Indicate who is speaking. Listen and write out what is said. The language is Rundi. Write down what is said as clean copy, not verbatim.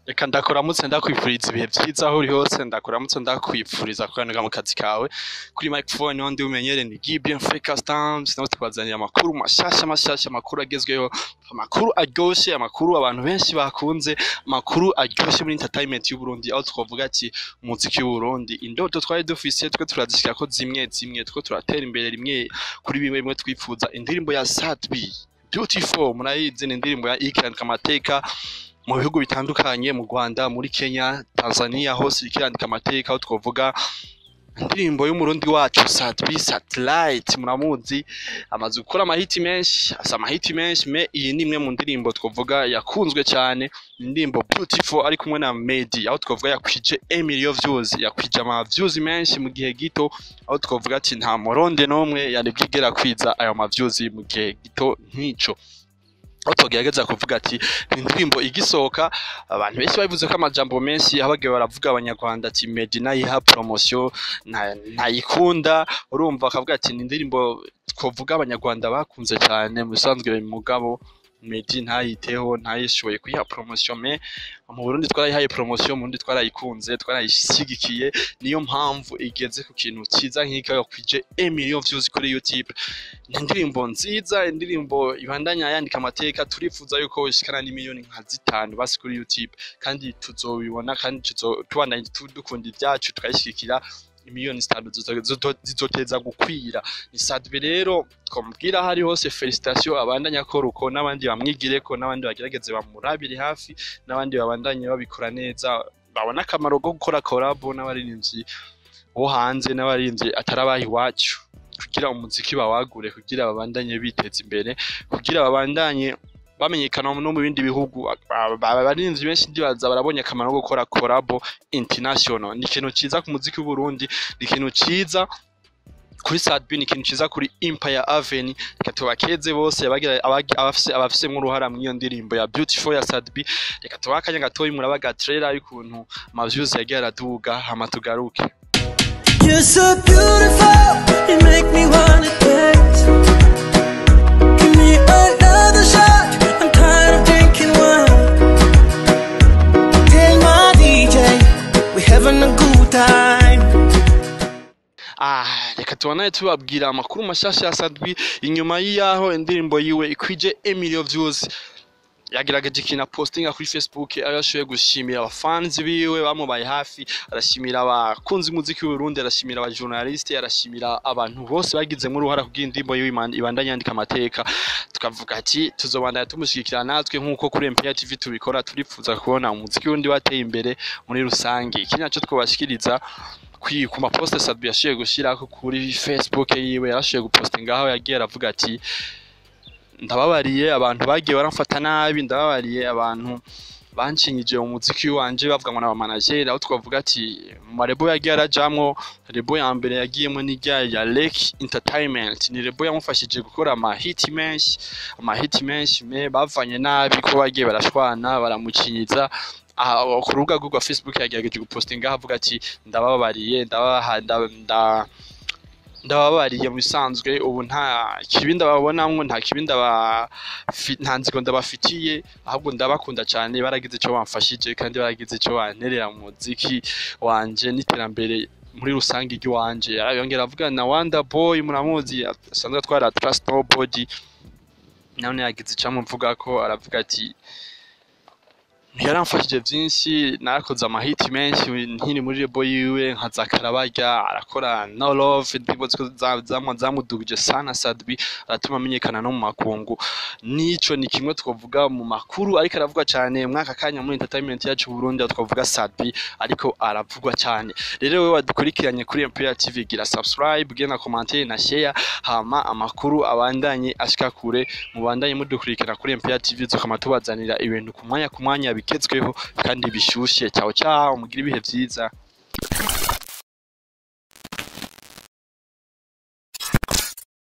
Speaker 1: Reka ndakuramutse ndakwifuriza ibihe byiza aho uri hose, ndakuramutse ndakwifuriza kuganira mu kazi kawe. Kuri microphone n'undi umenyere ni Gibbon Fake Stamps, nawe twazaniye amakuru mashasha, amakuru agezweho, amakuru aryoshe, amakuru abantu benshi bakunze, amakuru aryoshe muri entertainment y'u Burundi, aho twavuga ati umuziki w'u Burundi indoto twari dufise twe turazishika ko zimwe two turatera imbere rimwe kuri bimwe twifuza. Indirimbo ya Sadbi Beautiful murayizi, ni indirimbo ya ikirandika amateka mu bihugu bitandukanye, mu Rwanda, muri Kenya, Tanzania, hose ikirandika amateka. Aho twavuga indirimbo y'umurundi wacu Sadbi Satellite, muramuzi, amaze gukora amahiti menshi, iyi ni imwe mu ndirimbo twavuga yakunzwe cyane, indirimbo Beautiful ari kumwe na Medi, aho twavuga yakwije 1 million views, yakwije ama views menshi mu gihe gito, aho twavuga ati nta muronde nomwe yari bwigera kwiza ayo ma views mu gihe gito nk'ico. Aho tugerageza kuvuga ati indirimbo igisohoka abantu benshi bavuze ko amajambo menshi abagiye baravuga abanyarwanda ati Medi nayiha promotion ntayikunda, urumva akavuga ati ni indirimbo twovuga abanyarwanda bakunze cyane mu bisanzwe, mugabo Medi ntayiteho, ntayishoboye kuyiha promotion. Mu Burundi twarayihaye promotion, mu Burundi twarayikunze, twarayishigikiye, niyo mpamvu igeze ku kintu cyiza nk'ika yakwije 1 million views kuri YouTube. Indirimbo nziza, indirimbo ibandanya yandika amateka, turifuza yuko ishikana n'imiliyoni nka 5 basi kuri YouTube, kandi tuzobibona, kandi tubandanye dukunda ibyacu tukayishikira imiliyoni 5 zizoteza gukwira. Ni Sadbi rero twamubwira hari hose felicitation, abandanya akora uko, n'abandi bamwigireko, n'abandi bagerageze bamurabire hafi, n'abandi babandanye babikora neza, babona akamaro ko gukora collab n'abaririmbyi bo hanze n'abaririmbyi atarabahi iwacu, kugira umuziki bawagure, kugira babandanye biteza imbere, kugira babandanye bamenyekana no mu bindi bihugu. Abarinzi benshi ndibaza barabonye akamaro ko gukora collab international. Ni ikintu ciza ku muziki w'u Burundi, ni ikintu ciza kuri Sadbi, ni ikintu ciza kuri Empire Avenue. Reka tubakeze bose abafise mu ruhara mu iyo ndirimbo ya Beautiful ya Sadbi. Reka tubakanya gatoyi murabaga trailer y'ukuntu ama views yagiye araduga, hama tugaruke.
Speaker 2: You're so beautiful, you make me wanna dance. Give me another shot, I'm tired of drinking wine. Tell my DJ, we're having a good time.
Speaker 1: Reka tubanaye tubabwira amakuru mashasha ya Sadbi inyuma y'aho indirimbo yiwe ikwije 1 million views. Yagerageje kina postinga kuri Facebook, arashoboye gushimira abafans biwe bamubaye hafi, arashimira abakunzi muziki w'u Burundi, arashimira aba journaliste, arashimira abantu bose bagize mu ruhara kugira indirimbo yiwe ibandanya yandika amateka. Tukavuga ati tuzobandanya tumushigikira natwe nkuko kuri MPR TV tubikora, turifuza kubona umuziki wundi wateye imbere muri rusange. Iki naco twabashikiriza ku maposte Sadbi yashiye gushirako kuri Facebook yiwe, yarashoboye gupostinga aho yagiye aravuga ati ndababariye abantu bagiye baramfata nabi, ndababariye abantu bancinyije umuziki wanje bavuga ngo na manager. Aho twavuga ati marebo yagiye arajamwo, rebo ya mbere yagiyemo ni ya Lake Entertainment, ni rebo yamufashije gukora amahiti menshi bavanye nabi ko bagiye barashwana baramucinyiza. Ku rubuga rwa Facebook yagerageje gupostinga avuga ati ndababariye, ndababariye mu bisanzwe, ubu nta kibi ndababonamwo, nta kibi nta nzigo ndabafitiye, ahubwo ndabakunda cyane, baragize icyo bamfashije kandi baragize icyo banterera mu muziki wanje n'iterambere muri rusange ry'iwanje. Yongera avuga na Wonder Boy, muramuzi, asanzwe atwara Trust Nobody, none yagize icyo amuvuga ko, aravuga ati yaramfashije byinshi, narakoze amahiti menshi nkiri muri rebo yiwe, nka Zakarabarya, arakora No Love, indirimbo zamudugije sana. Sadbi aratuma amenyekana no mu makungu. Nico ni kimwe twavuga mu makuru ariko aravugwa cyane mwaka kanya muri entertainment yacu Burundi, twavuga Sadbi ariko aravugwa cyane. Rero wewe wadukurikiranye kuri MPR TV, gira subscribe, gena commenter na share, hama amakuru abandanye ashika kure, mubandanye mudukurikirana kuri MPR TV, tukama tubazanira ibintu ku mwanya bigezweho kandi bishushe. Ciao, mugire ibihe byiza.